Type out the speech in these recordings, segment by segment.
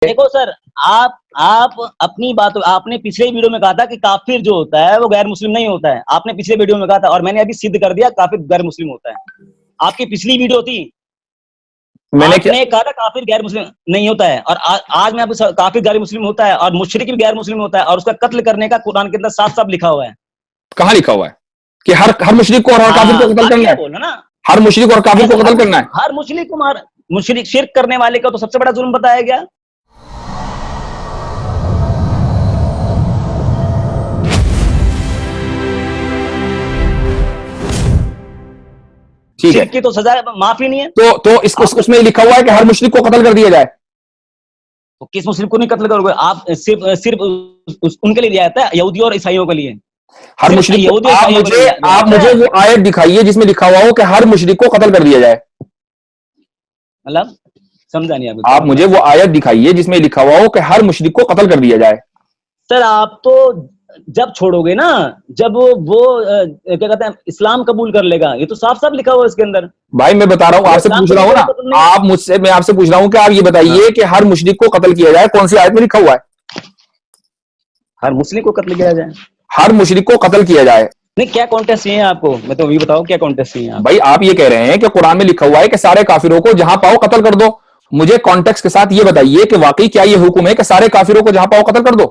دیکھو سر، آپ اپنی بات، آپ نے پچھلے ویڈیو میں کہا تھا کہ کافر جو ہوتا ہے وہ غیر مسلم نہیں ہوتا ہے. آپ نے پچھلے ویڈیو میں کہا تھا اور میں نے ابھی سدھ کر دیا کافر غیر مسلم ہوتا ہے. آپ کی پچھلی ویڈیو تھی، آپ نے کہا تھا کافر غیر مسلم نہیں ہوتا ہے، اور آج میں کافر غیر مسلم ہوتا ہے اور مشرک بھی غیر مسلم ہوتا ہے، اور اس کا قتل کرنے کا قرآن کے اندر صاف صاف لکھا ہوا ہے. کہاں لکھا ہوا ہے کہ ہر مشرک کو اور ہر کافر کو قتل کرنا ہے؟ ہر مشرک اور کافر کو قتل کرنا ہے. ہر مشرک شرک کرنے والے کا تو سب سے بڑا ظلم بتایا گیا. شرک کی تو سزا معافی نہیں ہے. تو اس میں لکھا ہوا ہے کہ ہر مشرک کو قتل کر دیا جائے. تو کس مسلم کو نہیں قتل کرو گے آپ؟ صرف ان کے لیے لیا جاتا ہے، یہودیوں اور عیسائیوں کے لیے. ہر مشرک آپ مجھے وہ آیت دکھائیے جس میں لکھا ہوا ہو کہ ہر مشرک کو قتل کر دیا جائے. مطلب سمجھا نہیں آپ مجھے وہ آیت دکھائیے جس میں لکھا ہوا ہو کہ ہر مشرک کو قتل کر دیا جائے. سر آپ تو جب چھوڑو گے نا، جب وہ کیا کہتے ہیں اسلام قبول کر لے گا، یہ تو صاف صاف لکھا ہوا ہے اس کے اندر. بھائی میں بتا رہا ہوں، آپ سے پوچھ رہا ہوں نا، میں آپ سے پوچھ رہا ہوں کہ آپ یہ بتائیے کہ ہر مشرک کو قتل کیا جائے کون سی آیت میں لکھا ہوا ہے؟ ہر مسلم کو قتل کیا جائے. ہر مشرک کو قتل کیا جائے. نہیں، کیا کانٹیکٹ چاہیے آپ کو؟ میں تو یہ بتاؤ کیا کانٹیکٹ چاہیے آپ؟ بھائی آپ یہ کہہ رہے ہیں کہ قرآن میں لکھا ہوا ہے کہ سارے کافروں کو جہاں پاؤ قتل کر دو. مجھے کانٹیکٹ کے ساتھ یہ بتائیے کہ واقعی کیا یہ حکم ہے کہ سارے کافروں کو جہاں پاؤ قتل کر دو؟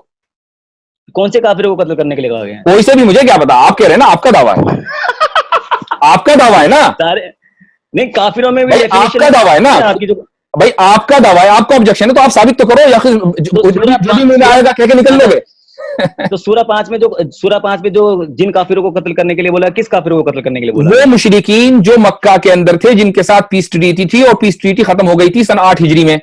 کون سے کافروں کو قتل کرنے کے لیے کہا گیا؟ کوئی سے بھی، مجھے کیا پتا. آپ کہہ رہے ہیں نا، آپ کا دعویٰ ہے. آپ کا دعویٰ ہے نا. نہیں، کافروں میں بھی آپ کا دعویٰ ہے نا. بھائی آپ کا دعویٰ ہے، آپ کا آبجیکشن ہے، تو آپ ثابت تو کرو، یا جو بھی مجھے آئے گا کہہ کے نکل لو گے. تو سورہ 5 میں جو جن کافروں کو قتل کرنے کے لیے بولا، کس کافروں کو قتل کرنے کے لیے بولا؟ وہ مشرکین جو مکہ کے اندر تھے، جن کے ساتھ پیس ٹریٹی تھی، اور پیس ٹریٹی ختم ہو گئی تھی سن 8 ہجری میں.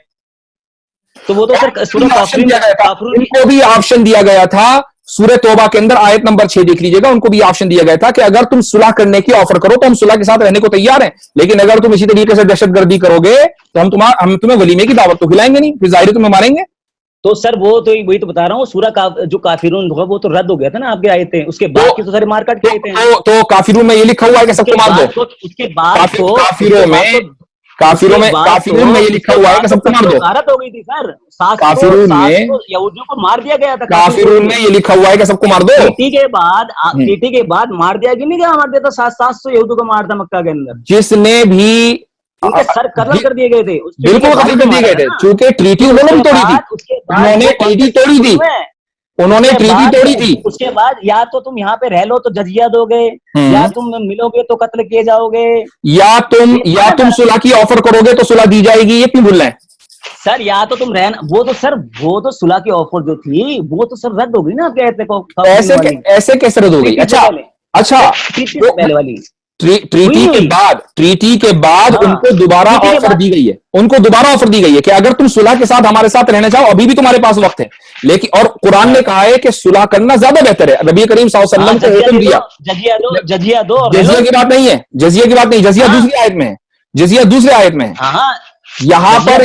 تو وہ تو سر سورہ کافرون ان کو بھی آپشن دیا گیا تھا. سورہ توبہ کے اندر آیت نمبر 6 دیکھ لیجئے گا. ان کو بھی آپشن دیا گیا تھا کہ اگر تم صلح کرنے کی آفر کرو تو ہم صلح کے ساتھ رہنے کو تیار ہیں، لیکن اگر تم اسی طریقے سے دہشت گردی کرو گے تو ہم تمہیں ولیمے کی دعوت تو کھلائیں گے نہیں، پھر ظاہر تمہیں ماریں گے. تو سر وہی تو بتا رہا ہوں، سورہ جو کافرون ہوگا وہ تو رد ہو گیا تھا نا آپ کے آیتیں. اس کے بعد کی تو سارے مار کاٹ کے آیتیں ہیں. تو کافرون میں یہ لکھا ہوا ہے کہ سب کو مار دو. اس کے بعد تو کافروں میں یہ لکھا ہوا ہے کہ سب کو مار دو. غارت ہو گئی تھی سر. کافرون میں یہودیوں کو مار دیا گیا تھا. کافرون میں یہ لکھا ہوا ہے کہ سب کو مار دو. پیٹی کے بعد مار دیا کہ نہیں، کیا مار دیا تھا؟ 700 یہودیوں کو مارتا مکہ کے اندر. جس نے بھی ان کے سر قتل کر دیے گئے تھے. بالکل قتل کر دیے گئے تھے، چونکہ ٹریٹی انہوں نے توڑی تھی. انہوں نے ٹریٹی توڑی تھی. انہوں نے ٹریٹی توڑی تھی. اس کے بعد یا تو تم یہاں پہ رہ لو تو جزیہ دو گے، یا تم ملو گے تو قتل کیے جاؤ گے، یا تم صلح کی آفر کرو گے تو صلح دی جائے گی. یہ کیوں بھول رہے ہیں سر؟ یا تو تم رہنا، وہ تو صلح کی آفر جو تھی وہ تو سر رد ہو گئی نا. کہتے کو ایسے کیسے رد ہو گئی؟ اچھا پہلے والی ٹریٹی کے بعد ان کو دوبارہ آفر دی گئی ہے. ان کو دوبارہ آفر دی گئی ہے کہ اگر تم صلح کے ساتھ ہمارے ساتھ رہنا چاہو ابھی بھی تمہارے پاس وقت ہے. لیکن اور قرآن نے کہا ہے کہ صلح کرنا زیادہ بہتر ہے. نبی کریم صلی اللہ علیہ وسلم کو حکم دیا. جزیہ کی بات نہیں ہے، جزیہ کی بات نہیں. جزیہ دوسری آیت میں ہے. جزیہ دوسرے آیت میں ہے. یہاں پر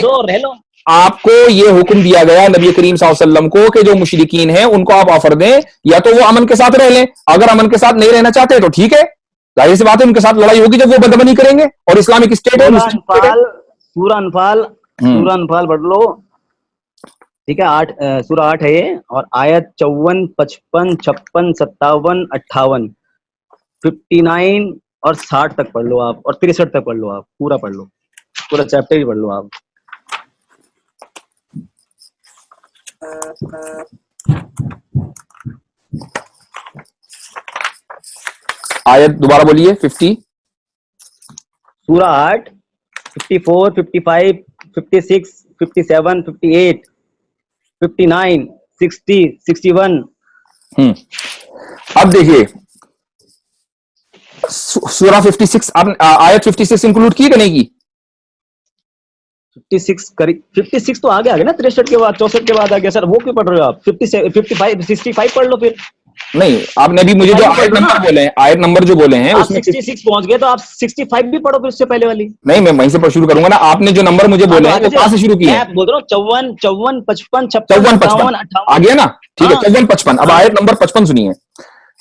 آپ کو یہ حکم دیا گیا نبی کریم صلی اللہ علیہ وسلم کو کہ جو مشرکین ہیں ان کو آپ آفر دیں، یا تو وہ امن کے ساتھ رہ لیں. اگر امن کے ساتھ نہیں رہنا چاہتے تو ٹھیک ہے، ظاہر سی بات ہے ان کے ساتھ لڑائی ہوگی جب وہ بدامنی کریں گے. اور اسلامک اسٹیٹ ہے. سورہ انفال پڑھ لو، ٹھیک ہے. سورہ 8 ہے یہ، اور آیت 54 55 56 57 58 59 اور 60 تک پڑھ لو آپ، اور 63 تک پڑھ لو آپ. پورا پڑھ لو، پورا چیپٹر ہی پڑھ لو آپ. آیت دوبارہ بولیے. 50 سورہ 8 54 55 56 57 58 59 60 61. اب دیکھیے سورہ 56 آیت 56 انکلوڈ کی کہ نہیں کی؟ 56 تو آگے آگے نا، 63 کے بعد 64 کے بعد آگے. سر وہ کیوں پڑھ رہے ہو آپ؟ 55 65 پڑھ لو پھر. نہیں، آپ نے بھی مجھے جو آیت نمبر جو بولے ہیں اس میں 66 پہنچ گئے تو آپ 65 بھی پڑھو پھر اس سے پہلے والی. نہیں، میں وہیں سے شروع کروں گا نا. آپ نے جو نمبر مجھے بولے ہیں وہ کہاں سے شروع کیے ہیں؟ میں بول رہا ہوں 54 55 56 54 55 آ گیا نا. ٹھیک ہے، 54 55. اب آیت نمبر 55 سنیے.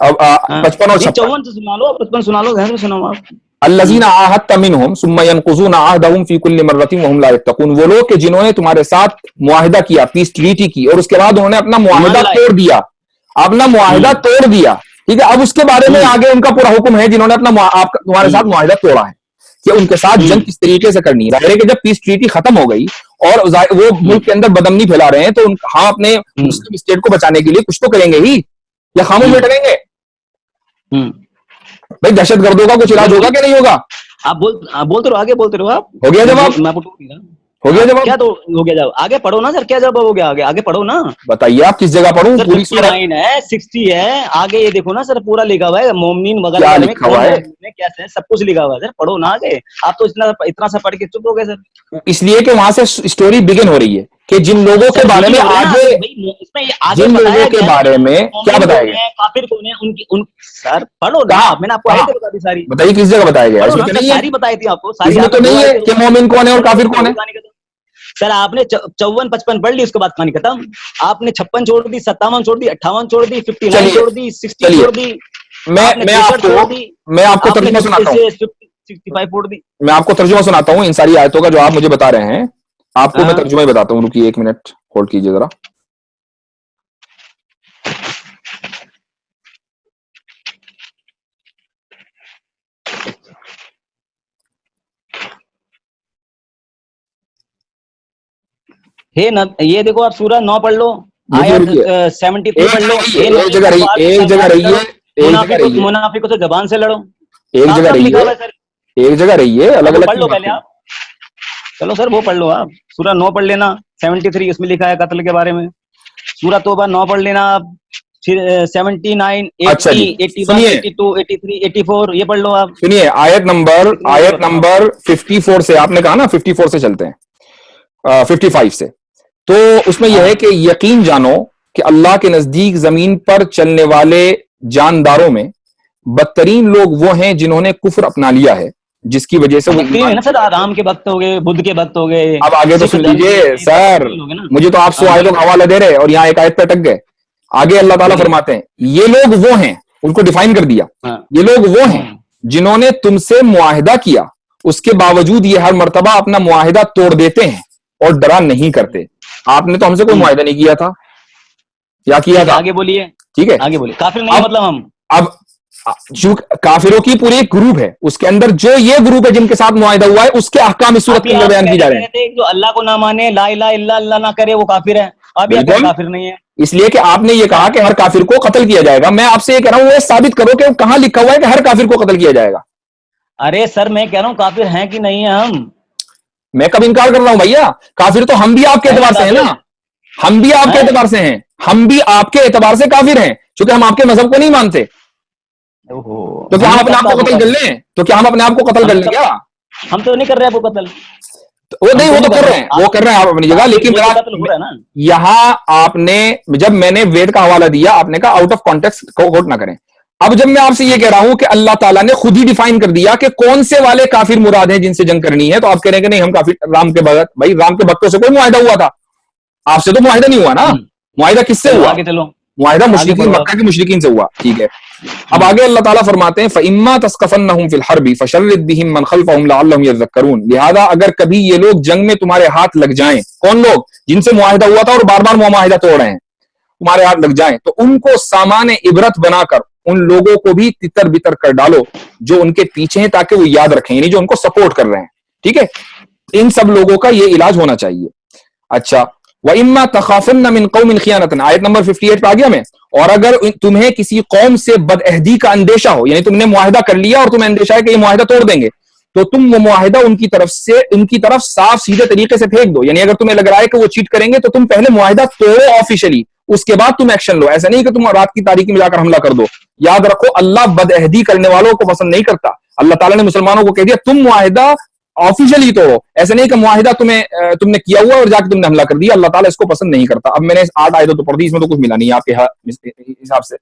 اب 55 اور 56 54 سے سنا لو، 55 سنا لو، ذہن میں سناؤ آپ. الذین عاہدت منہم ثم ينقضون عہدہم فی کل مرۃ وہم لا یتقون، وہ لوگ کہ جنہوں نے تمہارے ساتھ معاہدہ کیا، پیس ٹریٹی کی، اور اس کے بعد انہوں نے اپنا معاہدہ توڑ دیا، اپنا معاہدہ توڑ دیا، ٹھیک ہے. اب اس کے بارے میں آگے ان کا پورا حکم ہے جنہوں نے اپنا تمہارے ساتھ معاہدہ توڑا ہے کہ ان کے ساتھ جنگ کس طریقے سے کرنی ہے. ظاہر ہے کہ جب پیس ٹریٹی ختم ہو گئی اور وہ ملک کے اندر بدامنی پھیلا رہے ہیں تو ہم اپنے مسلم اسٹیٹ کو بچانے کے لیے کچھ تو کریں گے ہی، یا خاموش بیٹھ رہیں گے؟ بھائی دہشت گردوں کا کچھ علاج ہوگا کہ نہیں ہوگا؟ آپ بولتے رہو، آگے بولتے رہو. آپ ہو گیا جواب؟ ہو گیا جواب؟ کیا تو ہو گیا جواب؟ آگے پڑھو نا سر، کیا جواب ہو گیا؟ آگے پڑھو نا. بتائیے آپ کس جگہ پڑھوں؟ پوری سورہ 59 ہے، 60 ہے، آگے یہ دیکھو نا سر، پورا لکھا ہوا ہے مومنین وغیرہ کیا میں لکھا ہوا ہے؟ کیسے سب کچھ لکھا ہوا ہے سر. پڑھو نا آگے. آپ تو اتنا سا پڑھ کے چپ ہو گئے سر. اس لیے کہ وہاں سے اسٹوری بگن ہو رہی ہے کہ جن لوگوں کے بارے میں آگے، جن لوگوں کے بارے میں کیا بتایا گیا؟ کافر کون ہے ان سر پڑھو نا. میں نے آپ کو آیتیں بتا دی ساری. بتائیے کس جگہ بتایا گیا؟ اس میں تو نہیں ہے، ساری بتائی تھی آپ کو. اس میں تو نہیں ہے کہ مومن کون ہے اور کافر کون ہے. سر آپ نے 54-55 پڑھ لی، اس کے بعد کہانی ختم. آپ نے 56 چھوڑ دی، 57 چھوڑ دی، 58 چھوڑ دی، 59 چھوڑ دی، 60 چھوڑ دی. میں آپ کو ترجمہ سناتا ہوں، 65 چھوڑ دی. میں آپ کو ترجمہ سناتا ہوں ان ساری آیتوں کا جو آپ مجھے بتا رہے ہیں. آپ کو میں ترجمہ ہی بتاتا ہوں، رکیے ایک منٹ ہولڈ کیجیے ذرا. یہ دیکھو آپ سورہ 9 پڑھ لو، آیت 73 پڑھ لو. ایک جگہ رہیے، منافقوں سے زبان سے لڑو. ایک جگہ رہیے، ایک جگہ رہیے، الگ الگ پڑھ لو پہلے آپ. چلو سر وہ پڑھ لو آپ. سورہ 9 پڑھ لینا، 73 اس میں لکھا ہے قتل کے بارے میں. سورہ توبہ 9 پڑھ لینا آپ. پھر 79 80 81 82 83 84 یہ پڑھ لو آپ. سنیے آیت نمبر 54 سے، آپ نے کہا نا 54 سے چلتے ہیں، 55 سے. تو اس میں یہ ہے کہ یقین جانو کہ اللہ کے نزدیک زمین پر چلنے والے جانداروں میں بدترین لوگ وہ ہیں جنہوں نے کفر اپنا لیا ہے، جس کی وجہ سے وہ سر رام کے وقت ہو گئے، بدھ کے وقت ہو گئے. اب آگے تو سن لیجیے سر، مجھے تو آپ 100 آیتوں کا حوالہ دے رہے اور یہاں ایک آیت پہ اٹک گئے. آگے اللہ تعالیٰ فرماتے ہیں یہ لوگ وہ ہیں، ان کو ڈیفائن کر دیا، یہ لوگ وہ ہیں جنہوں نے تم سے معاہدہ کیا، اس کے باوجود یہ ہر مرتبہ اپنا معاہدہ توڑ دیتے ہیں اور ڈرا نہیں کرتے. آپ نے تو ہم سے کوئی معاہدہ نہیں کیا تھا، یا کیا تھا؟ آگے بولیے. ٹھیک ہے، آگے بولیے. کافر نہیں مطلب ہم. اب کافروں کی پوری ایک گروپ ہے، اس کے اندر جو یہ گروپ ہے جن کے ساتھ معاہدہ ہوا ہے، اس کے احکام اس صورت کے اندر بیان کی جا رہے ہیں. جو اللہ کو نہ مانے، لا الہ الا اللہ نہ کرے، وہ کافر ہے. اب یہ کافر نہیں ہے. اس لیے کہ آپ نے یہ کہا کہ ہر کافر کو قتل کیا جائے گا. میں آپ سے یہ کہہ رہا ہوں، وہ ثابت کرو کہ کہاں لکھا ہوا ہے کہ ہر کافر کو قتل کیا جائے گا. ارے سر میں کہہ رہا ہوں کافر ہیں کہ نہیں ہیں ہم. میں کب انکار کر رہا ہوں بھیا؟ کافر تو ہم بھی آپ کے اعتبار سے ہیں نا، ہم بھی آپ کے اعتبار سے ہیں، ہم بھی آپ کے اعتبار سے کافر ہیں، چونکہ ہم آپ کے مذہب کو نہیں مانتے. تو کیا ہم اپنے آپ کو قتل کر لیں؟ تو کیا ہم اپنے آپ کو قتل کر لیں؟ کیا ہم تو نہیں کر رہے وہ قتل. وہ نہیں، وہ تو کر رہے ہیں، وہ کر رہے ہیں آپ اپنی جگہ. لیکن یہاں آپ نے، جب میں نے ویٹ کا حوالہ دیا، آپ نے کہا آؤٹ آف کانٹیکسٹ کو کوٹ نہ کریں. اب جب میں آپ سے یہ کہہ رہا ہوں کہ اللہ تعالیٰ نے خود ہی ڈیفائن کر دیا کہ کون سے والے کافر مراد ہیں جن سے جنگ کرنی ہے، تو آپ کہہ رہے ہیں کہ نہیں ہم کافر رام کے بغیر. بھائی رام کے بختوں سے کوئی معاہدہ ہوا تھا؟ آپ سے تو معاہدہ نہیں ہوا نا. معاہدہ کس سے ہوا؟ معاہدہ مشرکین مکہ کے مشرکین سے ہوا. ٹھیک ہے، اب آگے اللہ تعالیٰ فرماتے ہیں فَإِمَّا تَثْقَفَنَّهُمْ فِي الْحَرْبِ فَشَرِّدْ بِهِمْ مَنْ خَلْفَهُمْ لَعَلَّهُمْ يَذَّكَّرُونَ. لہذا اگر کبھی یہ لوگ جنگ میں تمہارے ہاتھ لگ جائیں، کون لوگ؟ جن سے معاہدہ ہوا تھا اور بار بار وہ معاہدہ توڑ رہے ہیں، تمہارے ہاتھ لگ جائیں تو ان کو سامان عبرت بنا کر ان لوگوں کو بھی تتر بتر کر ڈالو جو ان کے پیچھے ہیں، تاکہ وہ یاد رکھیں، یعنی جو ان کو سپورٹ کر رہے ہیں. ٹھیک ہے، ان سب لوگوں کا یہ علاج ہونا چاہیے. اچھا، وَإِمَّا تَخَافُنَّ مِنْ قَوْمٍ خِيَانَةً، آیت نمبر 58 پہ آ گیا میں. اور اگر تمہیں کسی قوم سے بد عہدی کا اندیشہ ہو، یعنی تم نے معاہدہ کر لیا اور تمہیں اندیشہ ہے کہ یہ معاہدہ توڑ دیں گے، تو تم وہ معاہدہ ان کی طرف صاف سیدھے طریقے سے پھینک دو. یعنی اگر تمہیں لگ رہا ہے کہ وہ چیٹ کریں گے تو تم پہلے معاہدہ توڑو آفیشلی، اس کے بعد تم ایکشن لو. ایسا نہیں کہ تم رات کی تاریکی میں جا کر حملہ کر دو. یاد رکھو اللہ بد عہدی کرنے والوں کو پسند نہیں کرتا. اللہ تعالیٰ نے مسلمانوں کو کہہ دیا تم معاہدہ آفیشیلی توڑو. ایسا نہیں کہ معاہدہ تم نے کیا ہوا اور جا کے تم نے حملہ کر دیا. اللہ تعالیٰ اس کو پسند نہیں کرتا. اب میں نے 8 آیتیں تو پڑھ دی، اس میں تو کچھ ملا نہیں آپ کے حساب سے.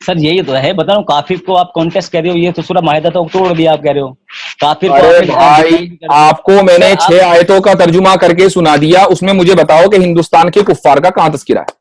سر یہی تو ہے، بتا رہا ہوں کافر کو آپ کانٹیکسٹ کہہ رہے ہو، یہ تو سورہ معاہدہ تو توڑ دیا آپ کہہ رہے ہو. کافر ارے بھائی آپ کو میں نے 6 آیتوں کا ترجمہ کر کے سنا دیا، اس میں مجھے بتاؤ کہ ہندوستان کے کفار کا کہاں تذکرہ ہے؟